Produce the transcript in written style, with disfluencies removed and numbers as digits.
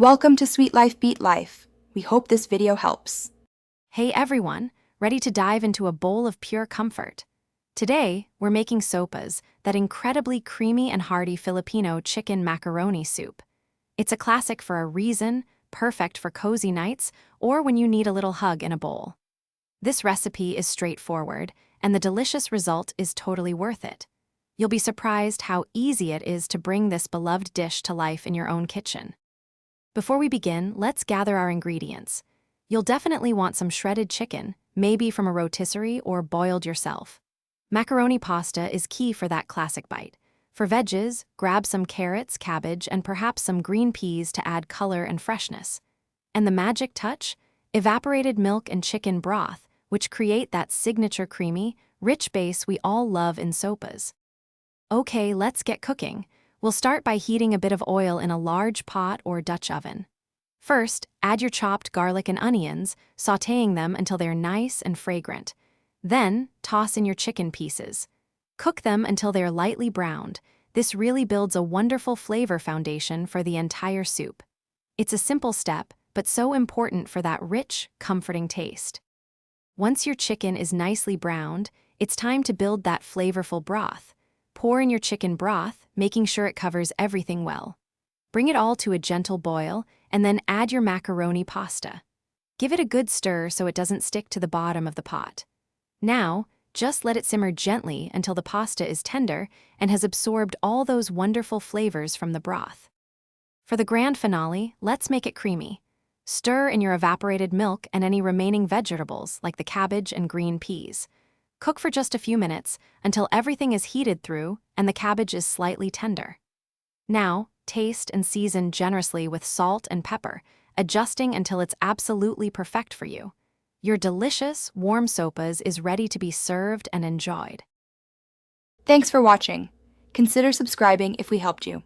Welcome to Sweet Life Beat Life. We hope this video helps. Hey everyone, ready to dive into a bowl of pure comfort? Today, we're making sopas, that incredibly creamy and hearty Filipino chicken macaroni soup. It's a classic for a reason, perfect for cozy nights, or when you need a little hug in a bowl. This recipe is straightforward, and the delicious result is totally worth it. You'll be surprised how easy it is to bring this beloved dish to life in your own kitchen. Before we begin, let's gather our ingredients. You'll definitely want some shredded chicken, maybe from a rotisserie or boiled yourself. Macaroni pasta is key for that classic bite. For veggies, grab some carrots, cabbage, and perhaps some green peas to add color and freshness. And the magic touch? Evaporated milk and chicken broth, which create that signature creamy, rich base we all love in sopas. Okay, let's get cooking. We'll start by heating a bit of oil in a large pot or Dutch oven. First, add your chopped garlic and onions, sautéing them until they're nice and fragrant. Then, toss in your chicken pieces. Cook them until they're lightly browned. This really builds a wonderful flavor foundation for the entire soup. It's a simple step, but so important for that rich, comforting taste. Once your chicken is nicely browned, it's time to build that flavorful broth. Pour in your chicken broth, making sure it covers everything well. Bring it all to a gentle boil, and then add your macaroni pasta. Give it a good stir so it doesn't stick to the bottom of the pot. Now, just let it simmer gently until the pasta is tender and has absorbed all those wonderful flavors from the broth. For the grand finale, let's make it creamy. Stir in your evaporated milk and any remaining vegetables like the cabbage and green peas. Cook for just a few minutes until everything is heated through and the cabbage is slightly tender. Now, taste and season generously with salt and pepper, adjusting until it's absolutely perfect for you. Your delicious, warm sopas is ready to be served and enjoyed. Thanks for watching. Consider subscribing if we helped you.